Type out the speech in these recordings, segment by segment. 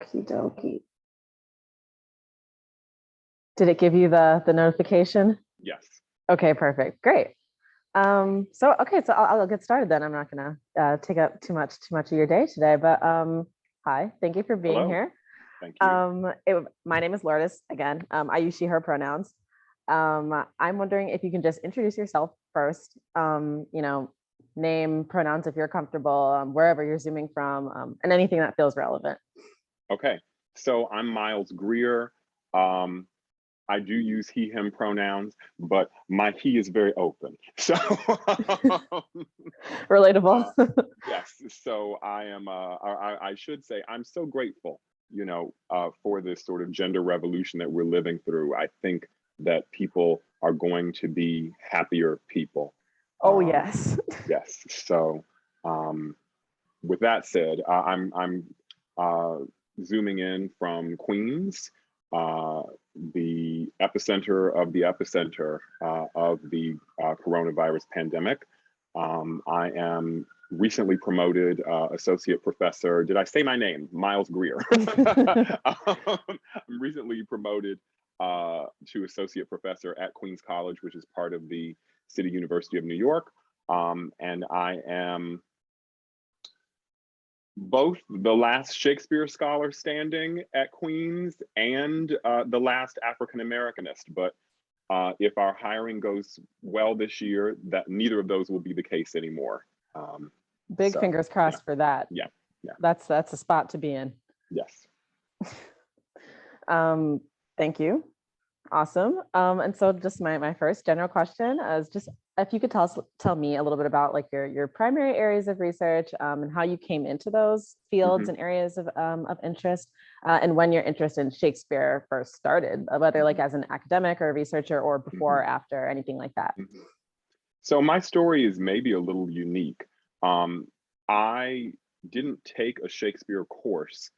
Okie dokie. Did it give you the notification? Yes. Okay, perfect. Great. So I'll get started then. I'm not gonna take up too much of your day today, but hi, thank you for being Hello. here. Thank you. My name is Lourdes again. I use she, her pronouns. I'm wondering if you can just introduce yourself first, name, pronouns if you're comfortable, wherever you're zooming from, and anything that feels relevant. Okay, so I'm Miles Grier. I do use he, him pronouns, but my he is very open. So Relatable. yes, so I am, I should say, I'm so grateful, for this sort of gender revolution that we're living through. I think that people are going to be happier people. Oh, yes. Yes, so with that said, I'm zooming in from Queens, the epicenter of the epicenter of the coronavirus pandemic. I am recently promoted associate professor. Did I say my name? Miles Grier. I'm recently promoted to associate professor at Queens College, which is part of the City University of New York. And I am both the last Shakespeare scholar standing at Queens and the last African-Americanist. But if our hiring goes well this year, that neither of those will be the case anymore. Big fingers crossed for that. Yeah. That's a spot to be in. Yes. Thank you. Awesome. And so just my first general question is just if you could tell me a little bit about like your primary areas of research and how you came into those fields and areas of interest and when your interest in Shakespeare first started, whether like as an academic or a researcher or before or after, anything like that. So my story is maybe a little unique. I didn't take a Shakespeare course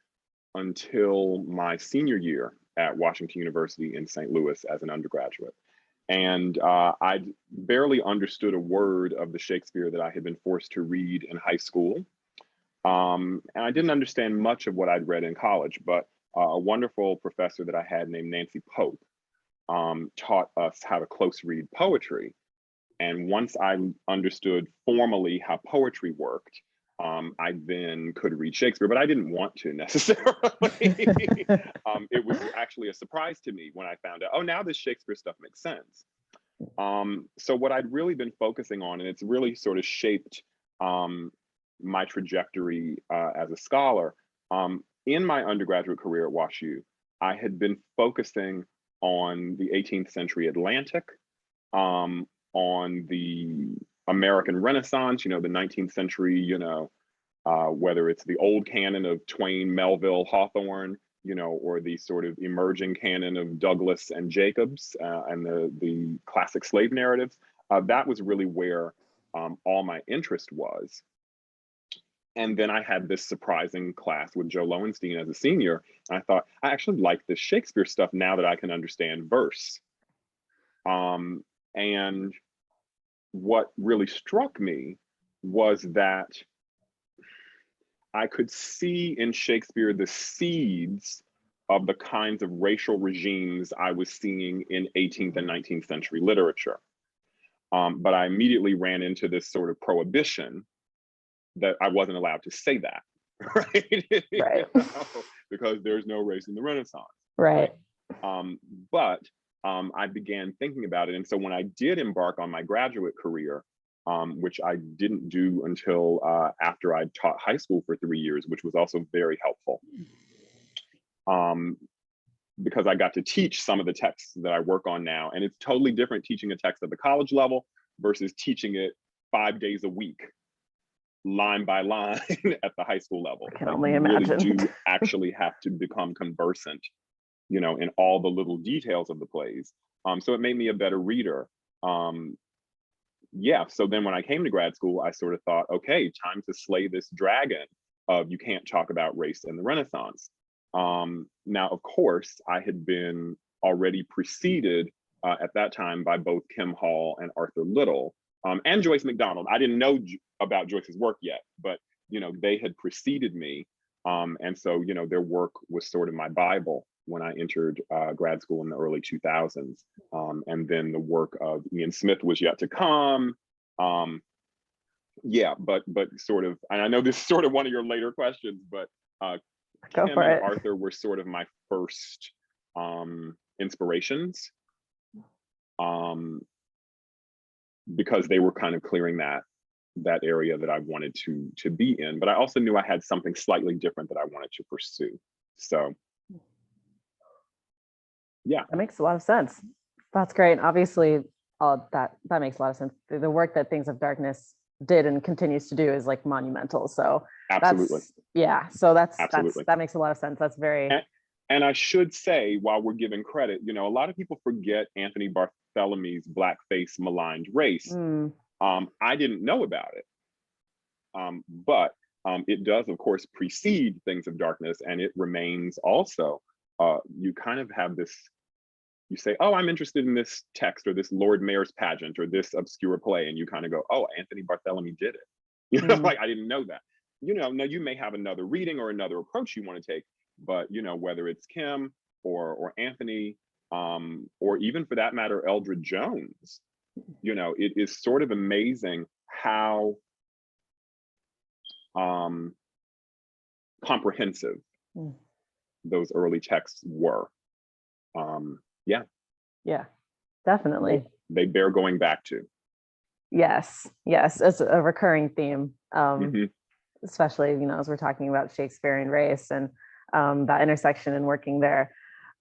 until my senior year at Washington University in St. Louis as an undergraduate. And I barely understood a word of the Shakespeare that I had been forced to read in high school. And I didn't understand much of what I'd read in college, but a wonderful professor that I had named Nancy Pope taught us how to close read poetry. And once I understood formally how poetry worked, I then could read Shakespeare, but I didn't want to necessarily. It was actually a surprise to me when I found out, oh, now this Shakespeare stuff makes sense. So what I'd really been focusing on, and it's really sort of shaped my trajectory as a scholar, in my undergraduate career at WashU, I had been focusing on the 18th century Atlantic, on the American Renaissance, the 19th century, whether it's the old canon of Twain, Melville, Hawthorne, or the sort of emerging canon of Douglas and Jacobs and the classic slave narratives. That was really where all my interest was. And then I had this surprising class with Joe Lowenstein as a senior. And I thought, I actually like this Shakespeare stuff now that I can understand verse. And what really struck me was that I could see in Shakespeare the seeds of the kinds of racial regimes I was seeing in 18th and 19th century literature. But I immediately ran into this sort of prohibition that I wasn't allowed to say that, right? Because there's no race in the Renaissance. Right. But I began thinking about it. And so when I did embark on my graduate career, which I didn't do until after I'd taught high school for 3 years, which was also very helpful. Because I got to teach some of the texts that I work on now. And it's totally different teaching a text at the college level versus teaching it 5 days a week, line by line at the high school level. I can only imagine. You really do actually have to become conversant, in all the little details of the plays. So it made me a better reader. So then when I came to grad school, I sort of thought, okay, time to slay this dragon of you can't talk about race in the Renaissance. Now, of course, I had been already preceded at that time by both Kim Hall and Arthur Little and Joyce McDonald. I didn't know about Joyce's work yet, but they had preceded me. And so, their work was sort of my Bible when I entered grad school in the early 2000s. And then the work of Ian Smith was yet to come. Yeah, but sort of, and I know this is sort of one of your later questions, but Go Kim for and it. Arthur were sort of my first inspirations, because they were kind of clearing that area that I wanted to be in. But I also knew I had something slightly different that I wanted to pursue. So yeah. That makes a lot of sense. That's great. Obviously, that makes a lot of sense. The work that Things of Darkness did and continues to do is like monumental. So Absolutely. So Absolutely. that makes a lot of sense. That's very. And I should say, while we're giving credit, a lot of people forget Anthony Barthelemy's blackface maligned race. I didn't know about it, but it does, of course, precede Things of Darkness, and it remains also. You kind of have this. You say, "Oh, I'm interested in this text or this Lord Mayor's pageant or this obscure play," and you kind of go, "Oh, Anthony Barthelemy did it." Like I didn't know that. Now you may have another reading or another approach you want to take, but whether it's Kim or Anthony, or even for that matter, Eldred Jones, it is sort of amazing how comprehensive those early texts were. Yeah, definitely. They bear going back to. Yes, it's a recurring theme, especially as we're talking about Shakespeare and race and that intersection and working there.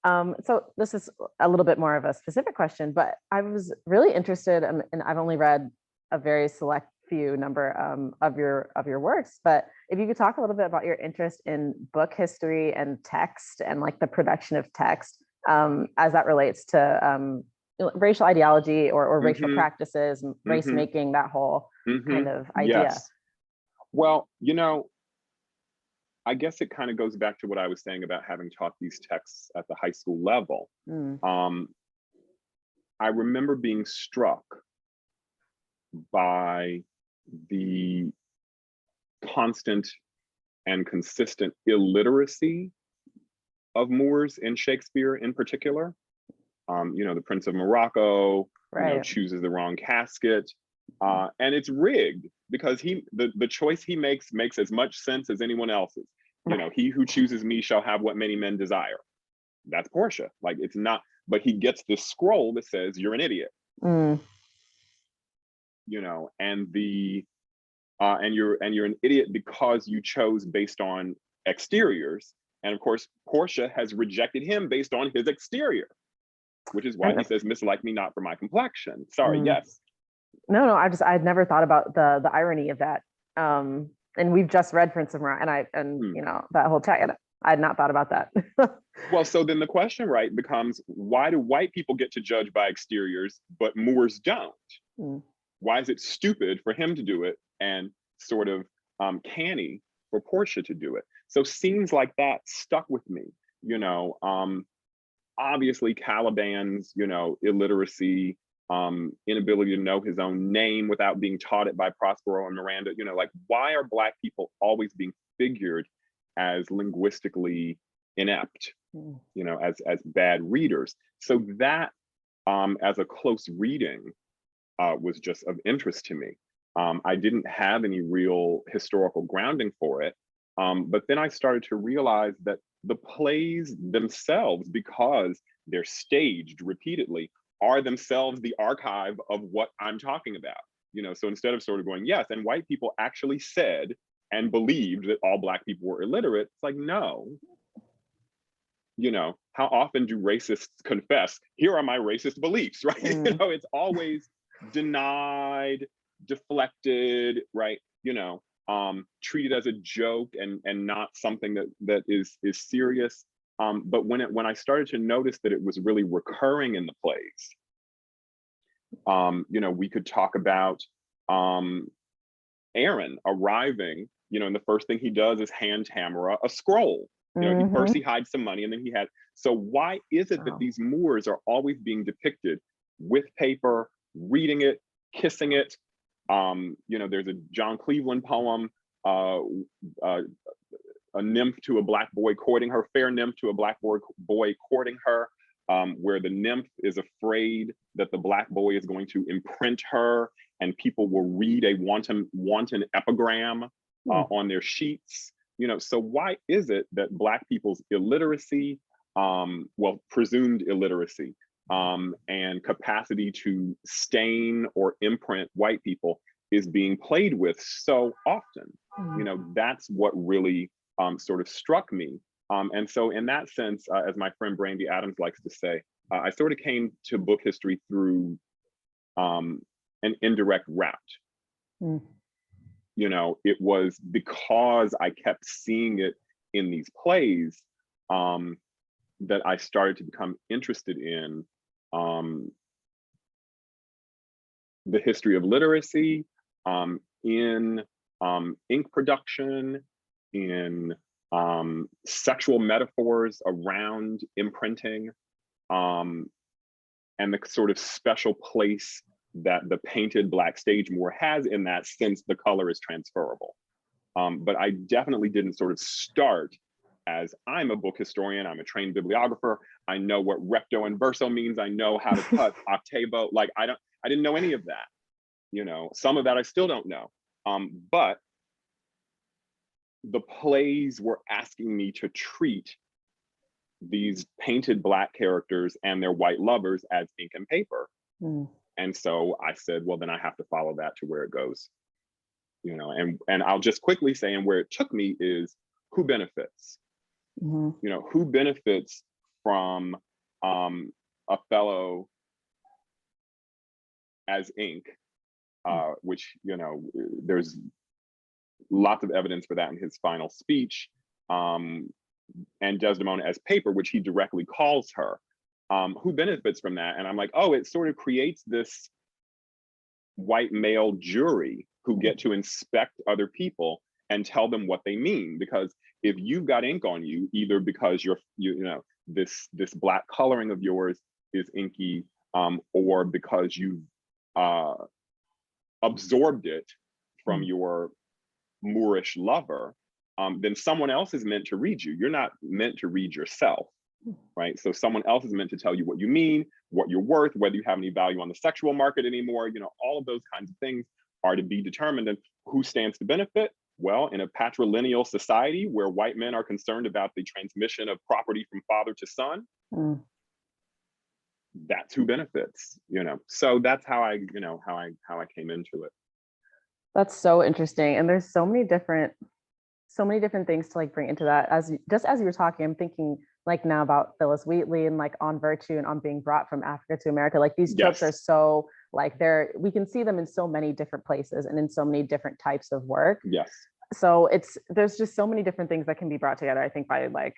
So this is a little bit more of a specific question, but I was really interested, and I've only read a very select few number of your works, but if you could talk a little bit about your interest in book history and text and like the production of text as that relates to racial ideology or racial practices, race making, that whole kind of idea. Yes. Well, I guess it kind of goes back to what I was saying about having taught these texts at the high school level. I remember being struck by the constant and consistent illiteracy of Moors in Shakespeare in particular. The Prince of Morocco, chooses the wrong casket. And it's rigged because the choice he makes as much sense as anyone else's. He who chooses me shall have what many men desire. That's Portia. Like it's not, but he gets this scroll that says you're an idiot. And you're an idiot because you chose based on exteriors. And of course, Portia has rejected him based on his exterior, which is why he says, "Mislike me not for my complexion." Sorry, yes. No, I'd never thought about the irony of that. And we've just read Prince of Morocco, that whole text. I had not thought about that. Well, so then the question, becomes, why do white people get to judge by exteriors, but Moors don't? Why is it stupid for him to do it and sort of canny for Portia to do it? So scenes like that stuck with me. Obviously Caliban's, illiteracy, inability to know his own name without being taught it by Prospero and Miranda. Like, why are Black people always being figured as linguistically inept, as bad readers? So that, as a close reading, was just of interest to me. I didn't have any real historical grounding for it. But then I started to realize that the plays themselves, because they're staged repeatedly, are themselves the archive of what I'm talking about. So instead of sort of going, yes, and white people actually said and believed that all Black people were illiterate, it's like, no. How often do racists confess, here are my racist beliefs, right? It's always denied, deflected, right? Treated as a joke and not something that is serious. But when I started to notice that it was really recurring in the plays, we could talk about Aaron arriving, and the first thing he does is hand Tamara a scroll. First he hides some money, and then so why is it that these Moors are always being depicted with paper, reading it, kissing it? There's a John Cleveland poem, a nymph to a black boy courting her, fair nymph to a black boy courting her, where the nymph is afraid that the black boy is going to imprint her and people will read a wanton epigram on their sheets. You know, so why is it that black people's illiteracy, well, presumed illiteracy, and capacity to stain or imprint white people is being played with so often? You know, that's what really sort of struck me. And so in that sense, as my friend Brandy Adams likes to say, I sort of came to book history through an indirect route. You know, it was because I kept seeing it in these plays that I started to become interested in the history of literacy, in ink production, in sexual metaphors around imprinting, and the sort of special place that the painted Black stage more has in that, since the color is transferable. But I definitely didn't sort of start as, I'm a book historian, I'm a trained bibliographer, I know what recto and verso means, I know how to cut octavo. Like I didn't know any of that. You know, some of that I still don't know. But the plays were asking me to treat these painted Black characters and their white lovers as ink and paper. And so I said, well, then I have to follow that to where it goes. You know, and I'll just quickly say, and where it took me is, who benefits? You know, who benefits from Othello as ink, which, you know, there's lots of evidence for that in his final speech, and Desdemona as paper, which he directly calls her. Who benefits from that? And I'm like, oh, it sort of creates this white male jury who get to inspect other people and tell them what they mean. Because if you've got ink on you, either because you know, this Black coloring of yours is inky, or because you've absorbed it from your Moorish lover, then someone else is meant to read you. You're not meant to read yourself, right? So someone else is meant to tell you what you mean, what you're worth, whether you have any value on the sexual market anymore. You know, all of those kinds of things are to be determined. And who stands to benefit? Well, in a patrilineal society where white men are concerned about the transmission of property from father to son, that's who benefits, you know. So that's how I, you know, how I came into it. That's so interesting. And there's so many different things to like bring into that. As you were talking, I'm thinking like now about Phyllis Wheatley and like On Virtue and On Being Brought from Africa to America. Like these tropes are so like we can see them in so many different places and in so many different types of work. Yes. So there's just so many different things that can be brought together, I think, by like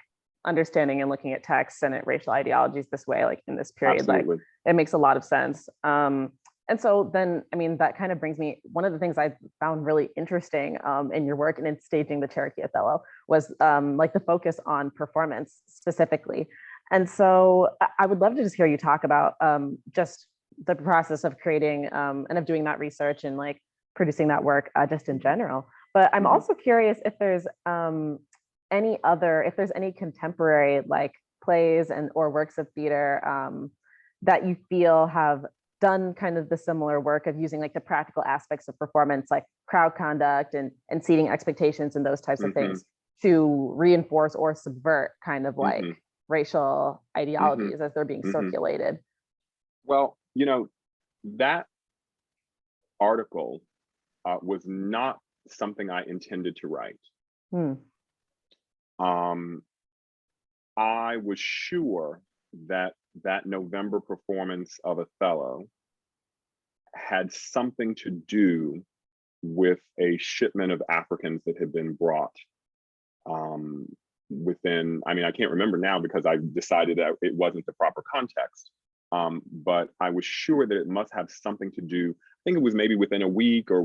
understanding and looking at texts and at racial ideologies this way, like in this period. Absolutely. Like it makes a lot of sense. And so then, I mean, that kind of brings me, one of the things I found really interesting in your work and in staging the Cherokee Othello was like the focus on performance specifically. And so I would love to just hear you talk about just the process of creating and of doing that research and like producing that work just in general. But I'm also curious if there's if there's any contemporary like plays and or works of theater that you feel have done kind of the similar work of using like the practical aspects of performance, like crowd conduct and seating expectations and those types of things to reinforce or subvert kind of like racial ideologies as they're being circulated. Well, you know, that article was not something I intended to write. I was sure that November performance of Othello had something to do with a shipment of Africans that had been brought within, I mean, I can't remember now because I decided that it wasn't the proper context, but I was sure that it must have something to do, I think it was maybe within a week or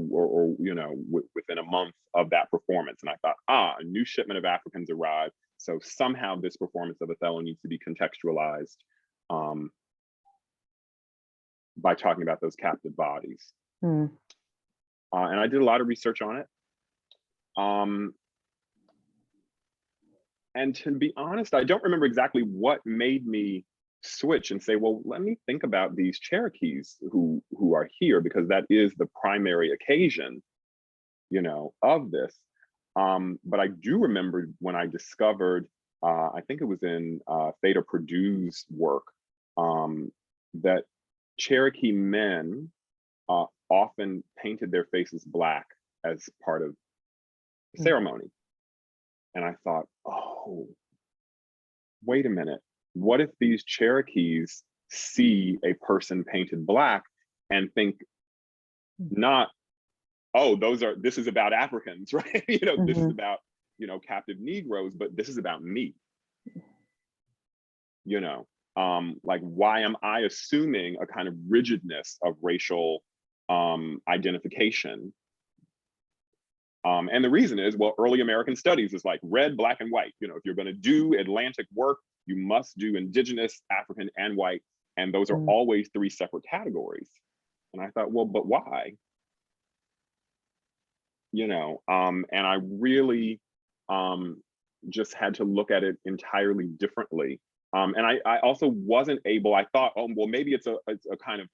you know, within a month of that performance. And I thought, a new shipment of Africans arrived. So somehow this performance of Othello needs to be contextualized by talking about those captive bodies. And I did a lot of research on it. and to be honest, I don't remember exactly what made me switch and say, well, let me think about these Cherokees who are here, because that is the primary occasion, of this. But I do remember when I discovered, I think it was in Theda Purdue's work, that Cherokee men often painted their faces black as part of the ceremony. And I thought, oh, wait a minute. What if these Cherokees see a person painted black and think not, oh, this is about Africans, right? This is about, captive Negroes, but this is about me. Like, why am I assuming a kind of rigidness of racial identification? And the reason is, well, early American studies is like red, black, and white. If you're going to do Atlantic work, you must do Indigenous, African, and white. And those are always three separate categories. And I thought, well, but why? And I really just had to look at it entirely differently. And I also wasn't able, I thought, oh, well, maybe it's a kind of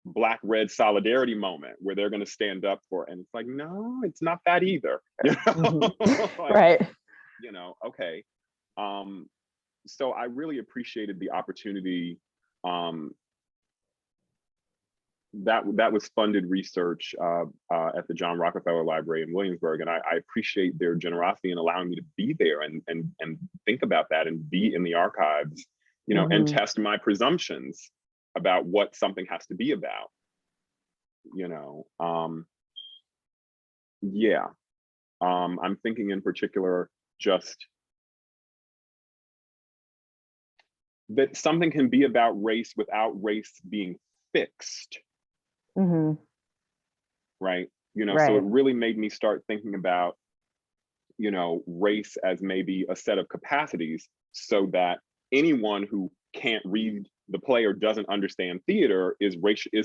Black red solidarity moment where they're going to stand up for, and it's like, no, it's not that either. Like, right. Okay. So I really appreciated the opportunity that was funded research at the John Rockefeller Library in Williamsburg, and I appreciate their generosity in allowing me to be there and think about that and be in the archives, and test my presumptions about what something has to be about. I'm thinking in particular just that something can be about race without race being fixed. Right? So it really made me start thinking about, race as maybe a set of capacities, so that anyone who can't read the play or doesn't understand theater is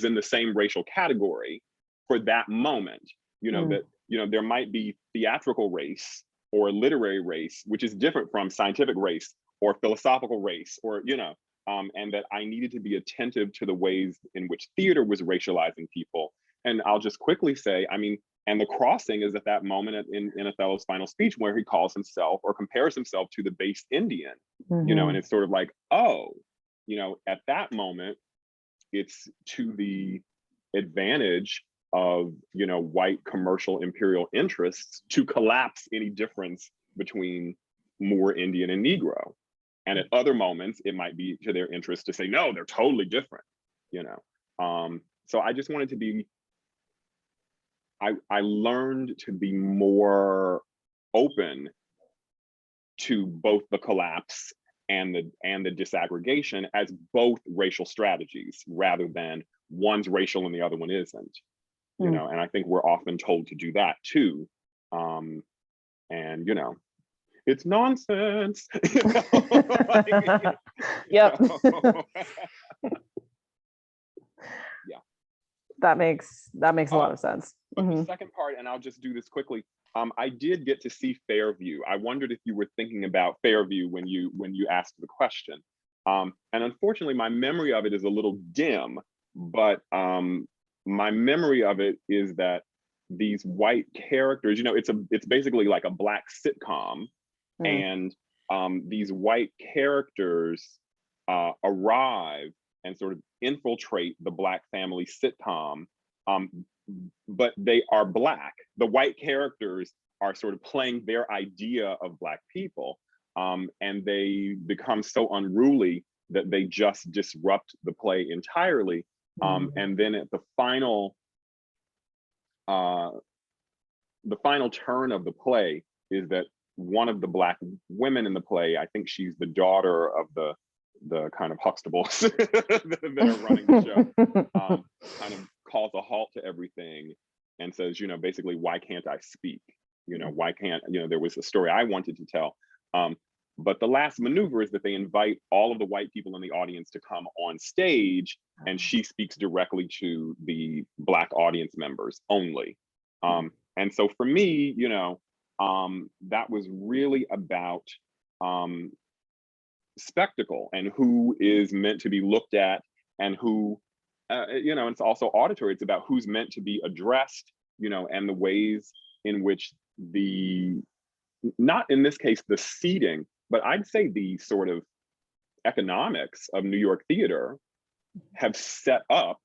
in the same racial category for that moment. That there might be theatrical race or literary race, which is different from scientific race or philosophical race, or and that I needed to be attentive to the ways in which theater was racializing people. And I'll just quickly say, and the crossing is at that moment in Othello's final speech, where he calls himself or compares himself to the base Indian, and it's sort of like, oh, at that moment, it's to the advantage of, white commercial imperial interests to collapse any difference between Moor, Indian, and Negro. And at other moments, it might be to their interest to say, no, they're totally different, So I just wanted to be, I learned to be more open to both the collapse and the disaggregation as both racial strategies, rather than one's racial and the other one isn't. And I think we're often told to do that too. And it's nonsense. Yep. Yeah. That makes a lot of sense. But the second part, and I'll just do this quickly, I did get to see Fairview. I wondered if you were thinking about Fairview when you asked the question. And unfortunately, my memory of it is a little dim, but my memory of it is that these white characters, it's basically like a Black sitcom, and these white characters arrive and sort of infiltrate the Black family sitcom, but they are Black. The white characters are sort of playing their idea of Black people, and they become so unruly that they just disrupt the play entirely. And then at the final turn of the play is that one of the Black women in the play, I think she's the daughter of the kind of Huxtables that are running the show, kind of calls a halt to everything and says, basically, why can't I speak? Why can't, there was a story I wanted to tell. But the last maneuver is that they invite all of the white people in the audience to come on stage, and she speaks directly to the Black audience members only. And so for me, that was really about spectacle and who is meant to be looked at and who, it's also auditory. It's about who's meant to be addressed, and the ways in which not in this case, the seating, but I'd say the sort of economics of New York theater have set up,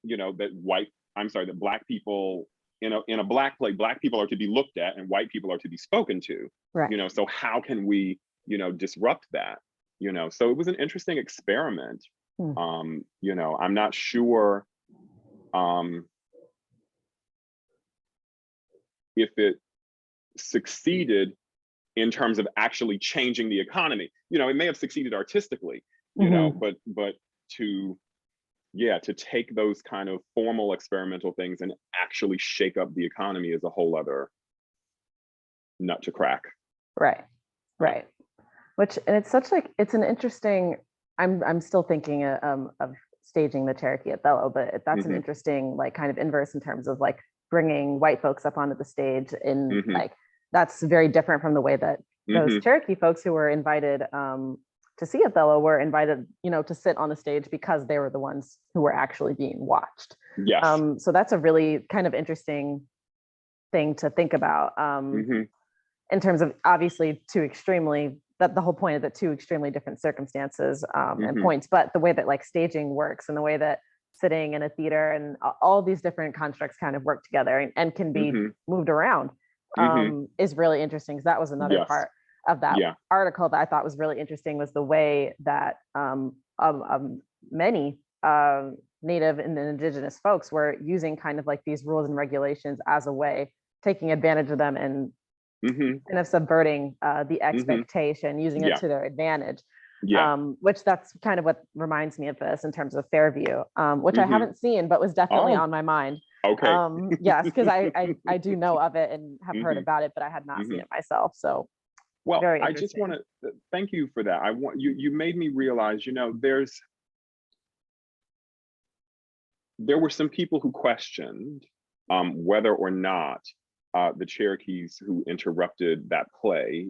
that Black people in a Black play, Black people are to be looked at and white people are to be spoken to. Right. So how can we, disrupt that? So it was an interesting experiment. I'm not sure if it succeeded in terms of actually changing the economy. It may have succeeded artistically, but to take those kind of formal experimental things and actually shake up the economy is a whole other nut to crack. Right. And it's such it's an interesting, I'm still thinking of staging the Cherokee Othello, but that's an interesting kind of inverse in terms of bringing white folks up onto the stage in that's very different from the way that those Cherokee folks who were invited to see Othello were invited, to sit on the stage because they were the ones who were actually being watched. Yes. So that's a really kind of interesting thing to think about in terms of obviously the whole point of the two extremely different circumstances and points, but the way that staging works and the way that sitting in a theater and all these different constructs kind of work together and can be moved around is really interesting. Because that was another part of that article that I thought was really interesting, was the way that many Native and Indigenous folks were using kind of these rules and regulations as a way, taking advantage of them and kind of subverting the expectation, using it to their advantage. Which that's kind of what reminds me of this in terms of Fairview, which I haven't seen, but was definitely on my mind. Okay. Yes, because I do know of it and have heard about it, but I had not seen it myself. So, well, I just want to thank you for that. You made me realize, there were some people who questioned whether or not the Cherokees who interrupted that play,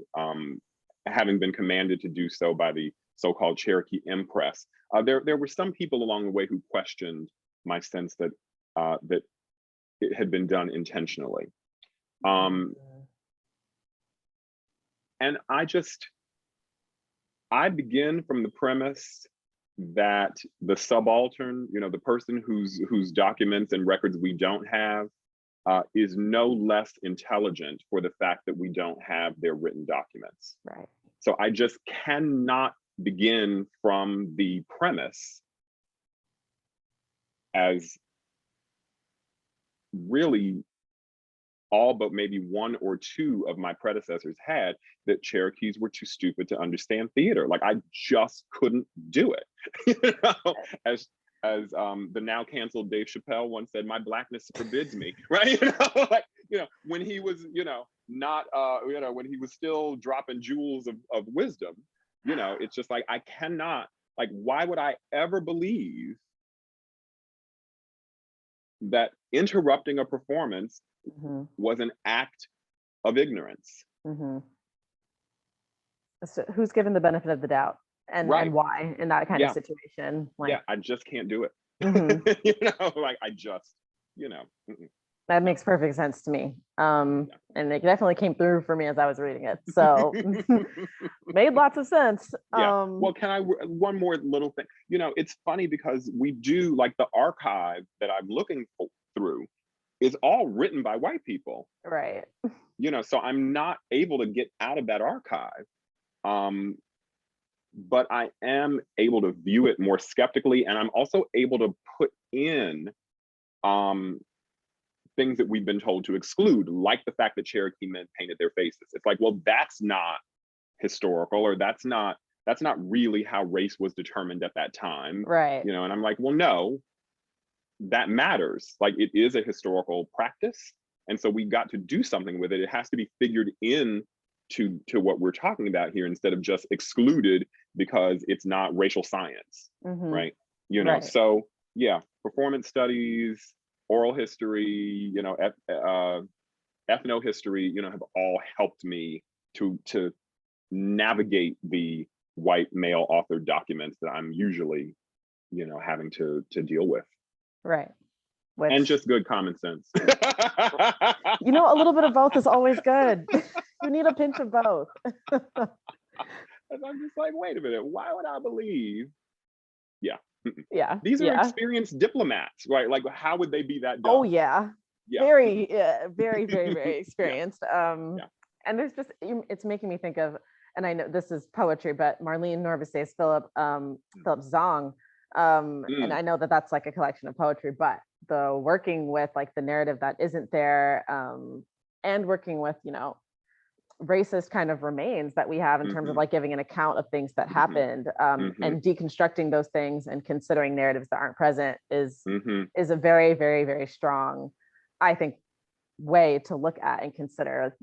having been commanded to do so by the so-called Cherokee Impress, there were some people along the way who questioned my sense that that it had been done intentionally. And I begin from the premise that the subaltern, the person whose documents and records we don't have, is no less intelligent for the fact that we don't have their written documents. Right. So I just cannot begin from the premise, as really all but maybe one or two of my predecessors had, that Cherokees were too stupid to understand theater. I just couldn't do it. As the now canceled Dave Chappelle once said, "My blackness forbids me," right? When he was, not, when he was still dropping jewels of wisdom, it's just I cannot, why would I ever believe that interrupting a performance was an act of ignorance? So who's given the benefit of the doubt and why in that kind of situation? I just can't do it. I just, That makes perfect sense to me. And it definitely came through for me as I was reading it. So made lots of sense. Well, can I, one more little thing, it's funny because we do, the archive that I'm looking through is all written by white people. Right. So I'm not able to get out of that archive. But I am able to view it more skeptically, and I'm also able to put in things that we've been told to exclude, like the fact that Cherokee men painted their faces. It's well, that's not historical, or that's not really how race was determined at that time. Right. And I'm well, no, that matters. It is a historical practice. And so we got to do something with it. It has to be figured in to what we're talking about here, instead of just excluded because it's not racial science, right? So performance studies, oral history, ethnohistory, have all helped me to navigate the white male authored documents that I'm usually, having to deal with. Right. And Which, just good common sense. a little bit of both is always good. You need a pinch of both. And I'm just like, wait a minute, why would I believe? Yeah. Yeah. These are Yeah. experienced diplomats, right? Like, how would they be that dumb? Oh yeah. Yeah. Very, very, very, very experienced. Yeah. And there's just, it's making me think of, and I know this is poetry, but Marlene Norvis's Philip Zong. And I know that that's like a collection of poetry, but the working with like the narrative that isn't there, and working with, racist kind of remains that we have in terms of like giving an account of things that happened, and deconstructing those things and considering narratives that aren't present is a very, very, very strong, I think, way to look at and consider,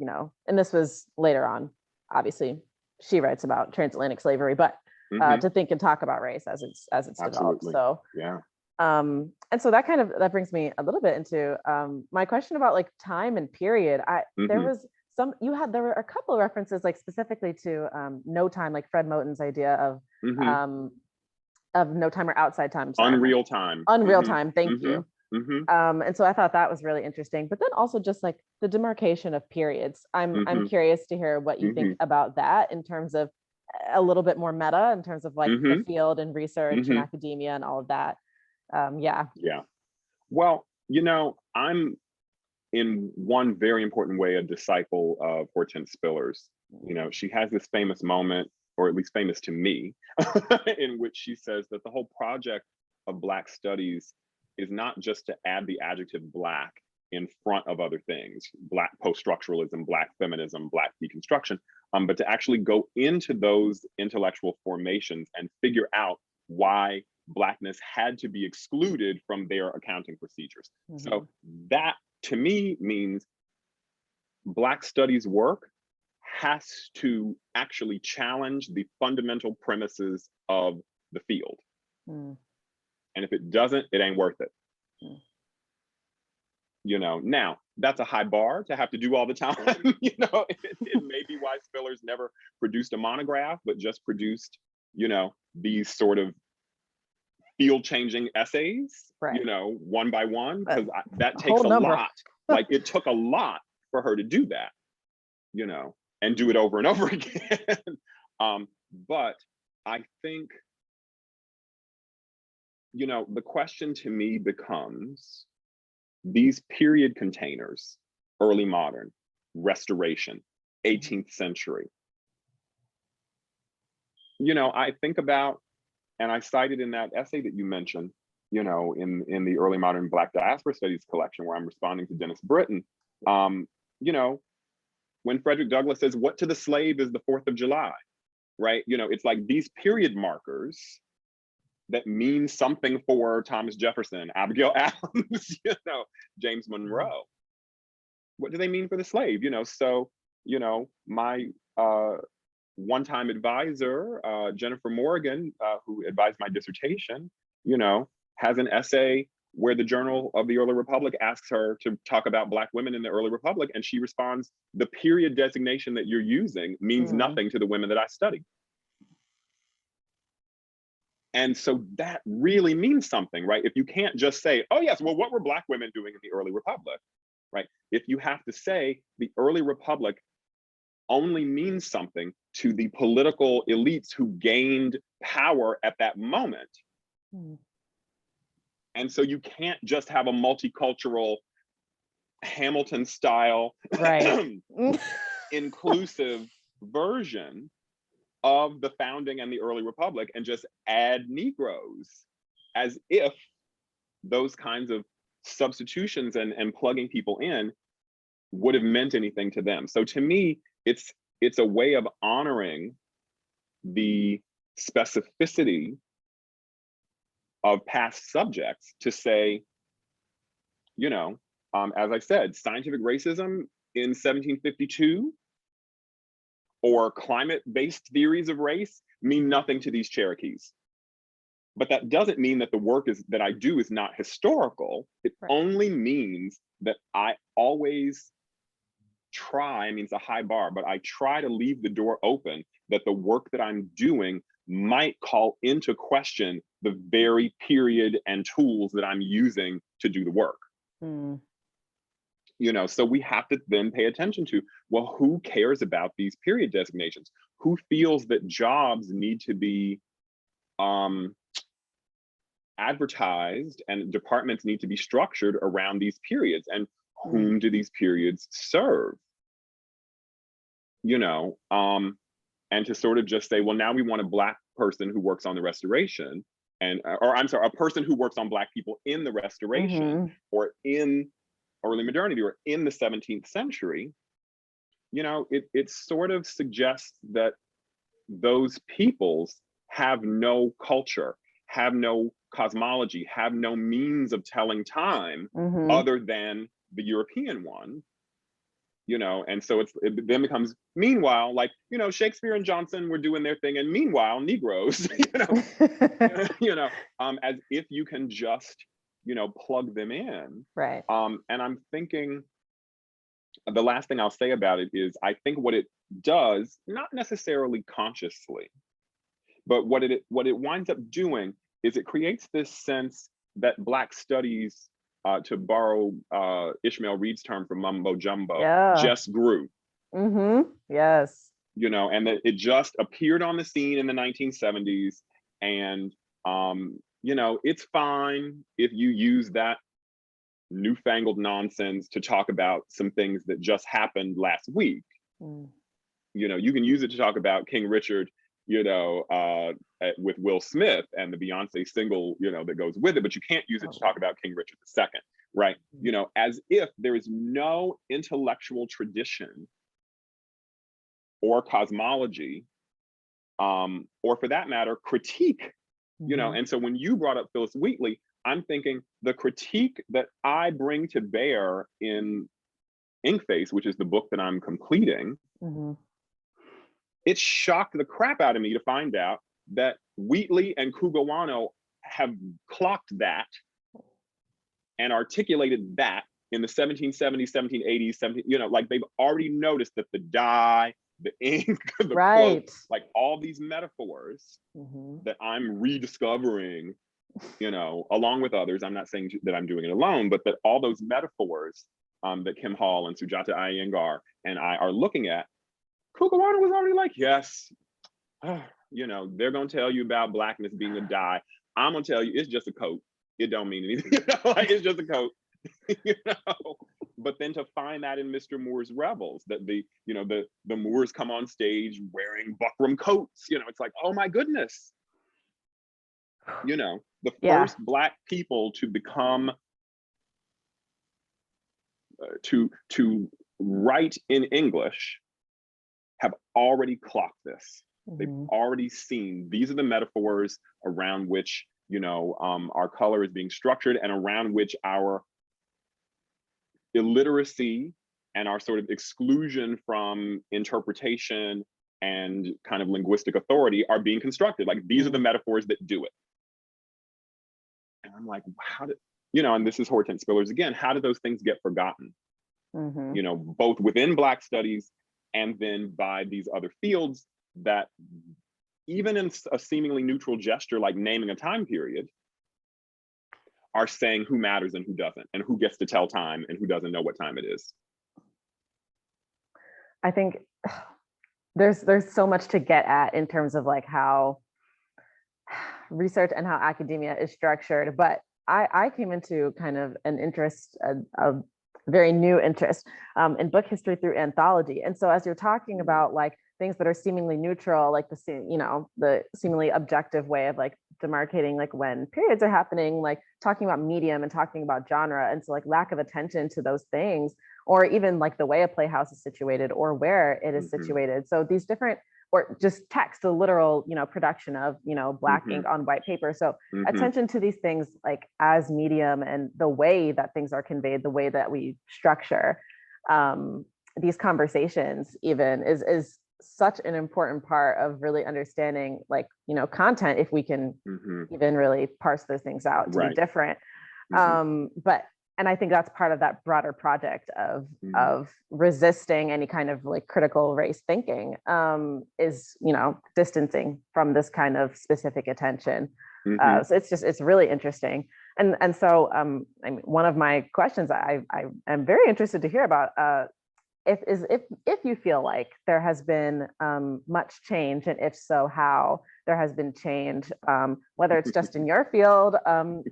and this was later on, obviously she writes about transatlantic slavery, but to think and talk about race as it's developed. So yeah. And so that brings me a little bit into my question about like time and period. There were a couple of references like specifically to no time, like Fred Moten's idea of no time or outside time. Unreal time. Thank you. And so I thought that was really interesting, but then also just like the demarcation of periods. I'm curious to hear what you think about that in terms of a little bit more meta in terms of like the field and research and academia and all of that. Yeah. Well, I'm in one very important way a disciple of Hortense Spillers. She has this famous moment, or at least famous to me, in which she says that the whole project of Black studies is not just to add the adjective Black in front of other things, Black post-structuralism, Black feminism, Black deconstruction, but to actually go into those intellectual formations and figure out why Blackness had to be excluded from their accounting procedures. So that, to me, means Black studies work has to actually challenge the fundamental premises of the field. And if it doesn't, it ain't worth it. Now that's a high bar to have to do all the time. It may be why Spillers never produced a monograph, but just produced, these sort of field-changing essays, right. One by one, because that takes a lot. Like it took a lot for her to do that, and do it over and over again. But I think, the question to me becomes these period containers, early modern, restoration, 18th century. I think about, and I cited in that essay that you mentioned, in the early modern Black diaspora studies collection, where I'm responding to Dennis Britton, when Frederick Douglass says, "What to the slave is the 4th of July," right? It's like these period markers that mean something for Thomas Jefferson, Abigail Adams, James Monroe. What do they mean for the slave? So, my one-time advisor, Jennifer Morgan, who advised my dissertation, has an essay where the Journal of the Early Republic asks her to talk about Black women in the early Republic, and she responds, "The period designation that you're using means nothing to the women that I study." And so that really means something, right? If you can't just say, "Oh yes, well, what were Black women doing in the early Republic?" Right? If you have to say the early Republic only means something to the political elites who gained power at that moment. And so you can't just have a multicultural Hamilton style, right. inclusive version of the founding and the early Republic and just add Negroes, as if those kinds of substitutions and plugging people in would have meant anything to them. So to me, it's a way of honoring the specificity of past subjects to say, as I said, scientific racism in 1752 or climate-based theories of race mean nothing to these Cherokees. But that doesn't mean that the work that I do is not historical. It only means that I always try, I mean, it's a high bar, but I try to leave the door open that the work that I'm doing might call into question the very period and tools that I'm using to do the work. Mm. So we have to then pay attention to, well, who cares about these period designations? Who feels that jobs need to be advertised and departments need to be structured around these periods? And whom do these periods serve? And to sort of just say, well, now we want a Black person who works on the restoration, or I'm sorry, a person who works on Black people in the restoration or in early modernity or in the 17th century. It sort of suggests that those peoples have no culture, have no cosmology, have no means of telling time other than the European one. And so it then becomes, meanwhile, like, Shakespeare and Johnson were doing their thing, and meanwhile, Negroes, as if you can just, plug them in. Right. And I'm thinking, the last thing I'll say about it is, I think what it does, not necessarily consciously, but what it winds up doing is it creates this sense that Black studies, to borrow Ishmael Reed's term from mumbo jumbo, just grew. Yes. And that it just appeared on the scene in the 1970s. And, it's fine if you use that newfangled nonsense to talk about some things that just happened last week. You can use it to talk about King Richard, with Will Smith and the Beyonce single, that goes with it, but you can't use it to talk about King Richard II, right? As if there is no intellectual tradition or cosmology, or for that matter, critique, and so when you brought up Phyllis Wheatley, I'm thinking the critique that I bring to bear in Inkface, which is the book that I'm completing, it shocked the crap out of me to find out that Wheatley and Kugawano have clocked that and articulated that in the 1770s, 1780s, like they've already noticed that the dye, the ink, the quote, like all these metaphors that I'm rediscovering, along with others. I'm not saying that I'm doing it alone, but that all those metaphors that Kim Hall and Sujata Iyengar and I are looking at, Kugawano was already like, yes, they're gonna tell you about Blackness being a dye. I'm gonna tell you, it's just a coat. It don't mean anything. Like it's just a coat. But then to find that in Mr. Moore's Rebels, that the Moors come on stage wearing buckram coats. It's like, oh my goodness. The first Black people to become to write in English have already clocked this. They've already seen, these are the metaphors around which, our color is being structured and around which our illiteracy and our sort of exclusion from interpretation and kind of linguistic authority are being constructed. Like these are the metaphors that do it. And I'm like, how did, and this is Hortense Spillers again, how did those things get forgotten? Both within Black studies and then by these other fields that even in a seemingly neutral gesture like naming a time period are saying who matters and who doesn't, and who gets to tell time and who doesn't know what time it is. I think there's so much to get at in terms of like how research and how academia is structured, but I came into kind of an interest, a very new interest in book history through anthology. And so as you're talking about like things that are seemingly neutral, like the seemingly objective way of like demarcating like when periods are happening, like talking about medium and talking about genre, and so like lack of attention to those things, or even like the way a playhouse is situated or where it is situated. So these different, or just text, the literal, production of, Black ink on white paper. So attention to these things like as medium and the way that things are conveyed, the way that we structure these conversations even is such an important part of really understanding like, content, if we can even really parse those things out to be different. But and I think that's part of that broader project Mm-hmm. of resisting any kind of like critical race thinking, is, you know, distancing from this kind of specific attention. Mm-hmm. So it's really interesting. And so I mean, one of my questions I am very interested to hear about, if you feel like there has been much change, and if so, how there has been change, whether it's just in your field,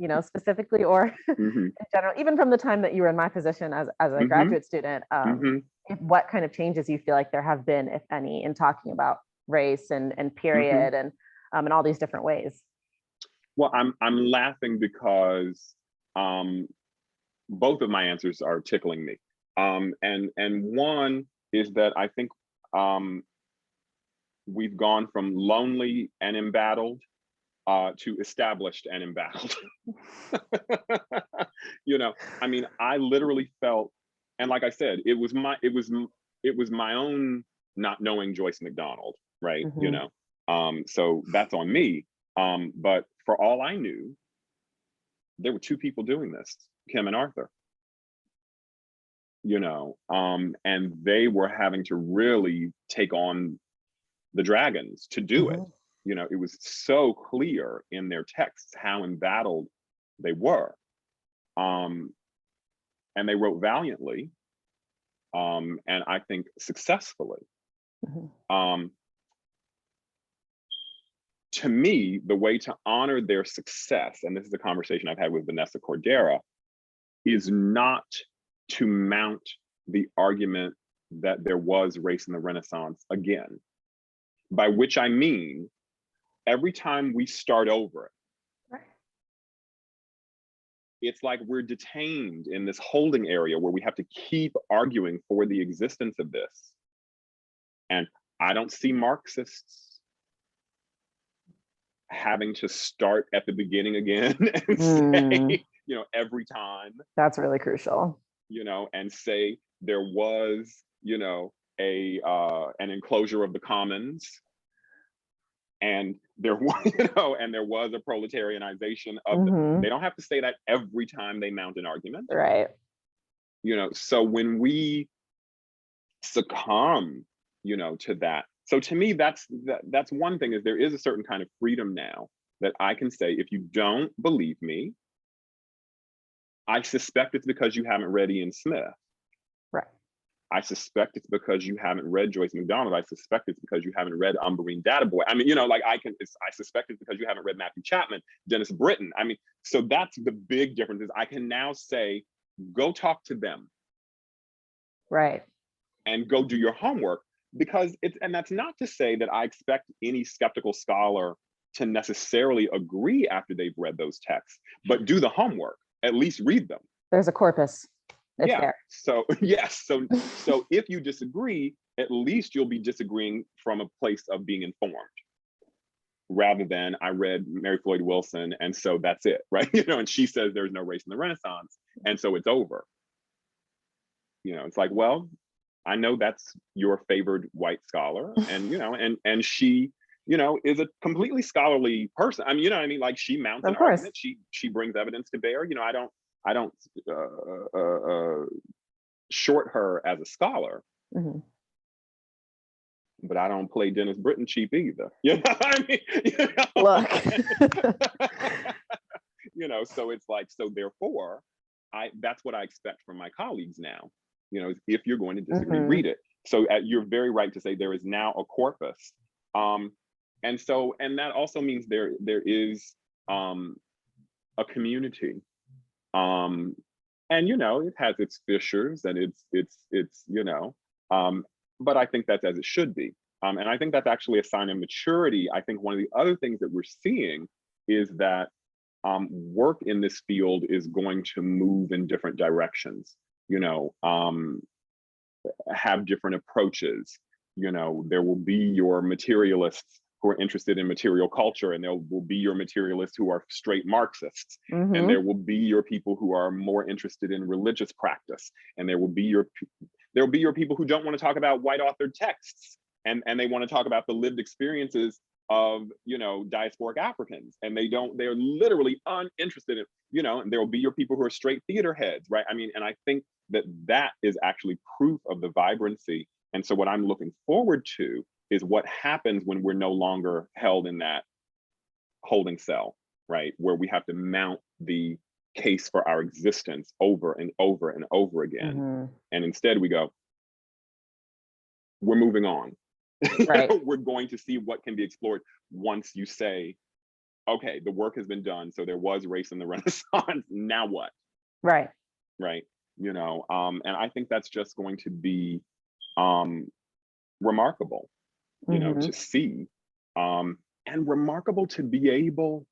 you know, specifically, or Mm-hmm. in general, even from the time that you were in my position as a Mm-hmm. graduate student, Mm-hmm. what kind of changes you feel like there have been, if any, in talking about race and Mm-hmm. period and all these different ways. Well, I'm laughing because both of my answers are tickling me. And one is that I think we've gone from lonely and embattled to established and embattled. You know, I mean, I literally felt, and like I said, it was my own not knowing Joyce McDonald, right? You Mhm. know, so that's on me. But for all I knew, there were two people doing this, Kim and Arthur. You know, and they were having to really take on the dragons to do it. Mhm. You know, it was so clear in their texts how embattled they were. And they wrote valiantly, and I think successfully. Mhm. Um, to me, the way to honor their success, and this is a conversation I've had with Vanessa Cordera, is not to mount the argument that there was race in the Renaissance again. By which I mean, every time we start over, it's like we're detained in this holding area where we have to keep arguing for the existence of this. And I don't see Marxists having to start at the beginning again and say, you know, every time. That's really crucial. You know, and say there was, you know, an enclosure of the commons, and there was, you know, and there was a proletarianization of they don't have to say that every time they mount an argument. Right. You know, so when we succumb, you know, to that. So to me, that's one thing, is there is a certain kind of freedom now that I can say, if you don't believe me, I suspect it's because you haven't read Ian Smith. Right. I suspect it's because you haven't read Joyce McDonald. I suspect it's because you haven't read Umberine Databoy. I mean, you know, like I suspect it's because you haven't read Matthew Chapman, Dennis Britton. I mean, so that's the big difference, is I can now say, go talk to them. Right. And go do your homework, because and that's not to say that I expect any skeptical scholar to necessarily agree after they've read those texts, but do the homework, at least read them. There's a corpus. It's yeah. There. So yes. So if you disagree, at least you'll be disagreeing from a place of being informed, rather than I read Mary Floyd Wilson and so that's it, right? You know, and she says there's no race in the Renaissance, and so it's over. You know, it's like, well, I know that's your favored white scholar, and you know, and she, you know, is a completely scholarly person. I mean, you know what I mean? Like, she mounts an argument, she brings evidence to bear. You know, I don't short her as a scholar, but I don't play Dennis Britton cheap either. You know what I mean? You know? Look. You know, so it's like, so therefore, that's what I expect from my colleagues now. You know, if you're going to disagree, read it. So you're very right to say there is now a corpus. And that also means there is a community. And you know, it has its fissures and it's you know, but I think that's as it should be. And I think that's actually a sign of maturity. I think one of the other things that we're seeing is that work in this field is going to move in different directions, you know, have different approaches. You know, there will be your materialists who are interested in material culture, and there will be your materialists who are straight Marxists, and there will be your people who are more interested in religious practice, and there will be your people who don't want to talk about white authored texts, and they want to talk about the lived experiences of, diasporic Africans, and they're literally uninterested in, and there will be your people who are straight theater heads, right? I mean, and I think that is actually proof of the vibrancy. And so what I'm looking forward to is what happens when we're no longer held in that holding cell, right? Where we have to mount the case for our existence over and over and over again. Mm-hmm. And instead we go, we're moving on. Right. We're going to see what can be explored once you say, okay, the work has been done. So there was race in the Renaissance. Now what? Right. Right. And I think that's just going to be remarkable, Mm-hmm. to see, and remarkable to be able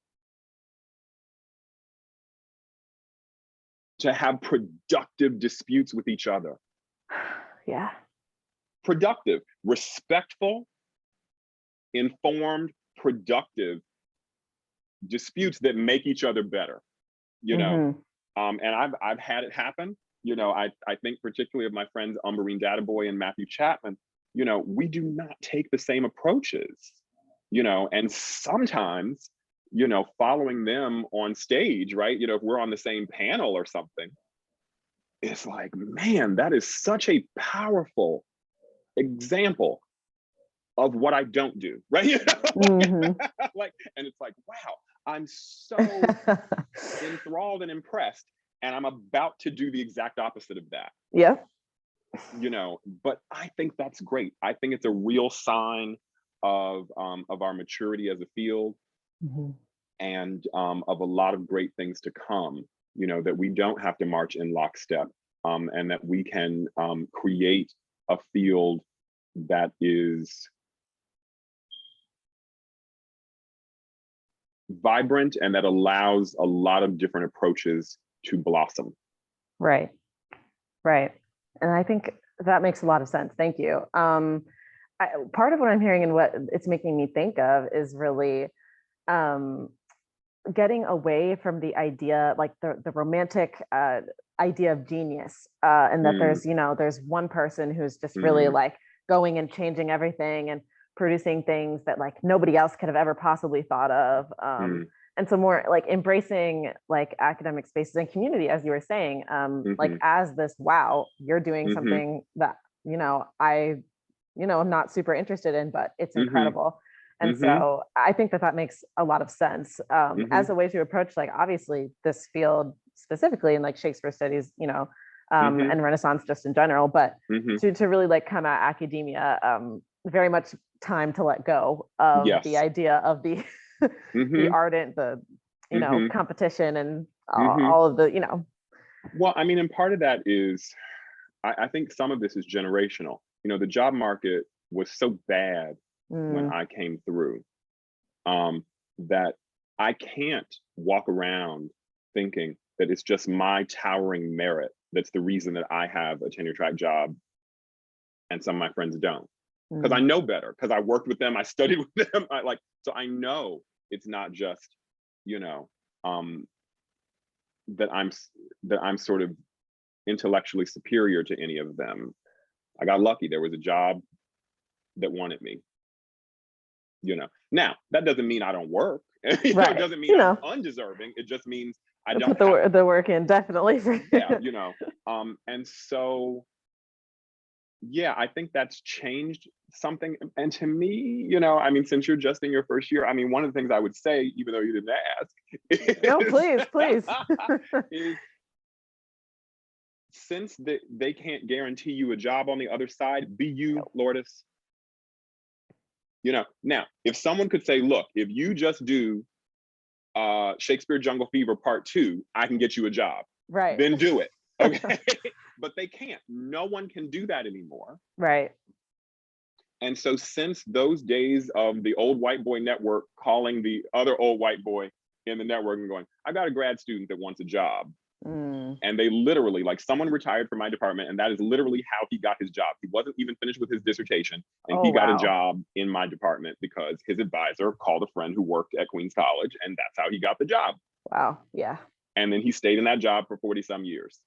to have productive disputes with each other. Yeah. Productive, respectful, informed, productive disputes that make each other better, Mm-hmm. And I've had it happen. I think particularly of my friends Umberine Databoy and Matthew Chapman, we do not take the same approaches, and sometimes, following them on stage, right? If we're on the same panel or something, it's like, man, that is such a powerful example of what I don't do, right? Mm-hmm. And it's like, wow, I'm so enthralled and impressed, and I'm about to do the exact opposite of that. Yeah. But I think that's great. I think it's a real sign of our maturity as a field, Mm-hmm. and of a lot of great things to come. That we don't have to march in lockstep, and that we can create a field that is vibrant and that allows a lot of different approaches to blossom. Right. Right. And I think that makes a lot of sense. Thank you. Part of what I'm hearing and what it's making me think of is really getting away from the idea, like the romantic idea of genius, and that there's one person who's just really like going and changing everything and producing things that like nobody else could have ever possibly thought of. And so more like embracing like academic spaces and community, as you were saying, like as this, wow, you're doing something that, I'm not super interested in, but it's incredible. And so I think that makes a lot of sense as a way to approach, like, obviously this field specifically in like Shakespeare studies, and Renaissance just in general, but to really like come at academia, very much time to let go of the idea of the the ardent, the competition and all of the Well, I mean, and part of that is I think some of this is generational. The job market was so bad when I came through that I can't walk around thinking that it's just my towering merit that's the reason that I have a tenure track job and some of my friends don't. Because I know better, because I worked with them, I studied with them, so I know it's not just, that I'm sort of intellectually superior to any of them. I got lucky. There was a job that wanted me. Now that doesn't mean I don't work. It doesn't mean I'm undeserving. It just means I don't put the work in, definitely. Yeah, and so yeah, I think that's changed something. And to me, I mean, since you're just in your first year, I mean, one of the things I would say, even though you didn't ask, no, please, is since they can't guarantee you a job on the other side, be you, Lourdes. Now, if someone could say, look, if you just do Shakespeare Jungle Fever Part 2, I can get you a job. Right. Then do it. Okay. But they can't. No one can do that anymore. Right. And so since those days of the old white boy network calling the other old white boy in the network and going, I got a grad student that wants a job. And they literally, like, someone retired from my department, and that is literally how he got his job. He wasn't even finished with his dissertation, and he got a job in my department because his advisor called a friend who worked at Queens College, and that's how he got the job. Wow. Yeah. And then he stayed in that job for 40 some years.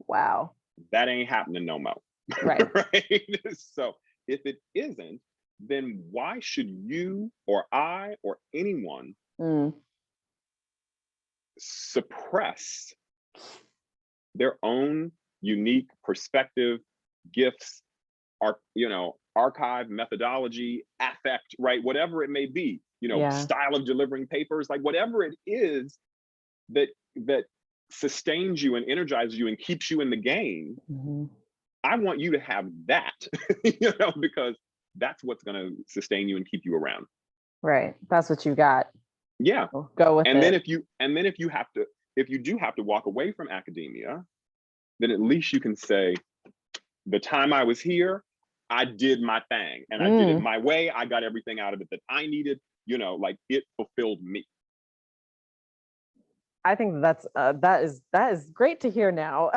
Wow. That ain't happening no more. Right. Right. So if it isn't, then why should you or I or anyone Mm, suppress their own unique perspective, gifts, archive, methodology, affect, right? Whatever it may be, yeah. style of delivering papers, like whatever it is that that sustains you and energizes you and keeps you in the game. Mhm. I want you to have that, because that's what's going to sustain you and keep you around. Right. That's what you got. Yeah. Go with And then it. if you do have to walk away from academia, then at least you can say, the time I was here, I did my thing and I did it Mm, my way. I got everything out of it that I needed, like it fulfilled me. I think that is great to hear now.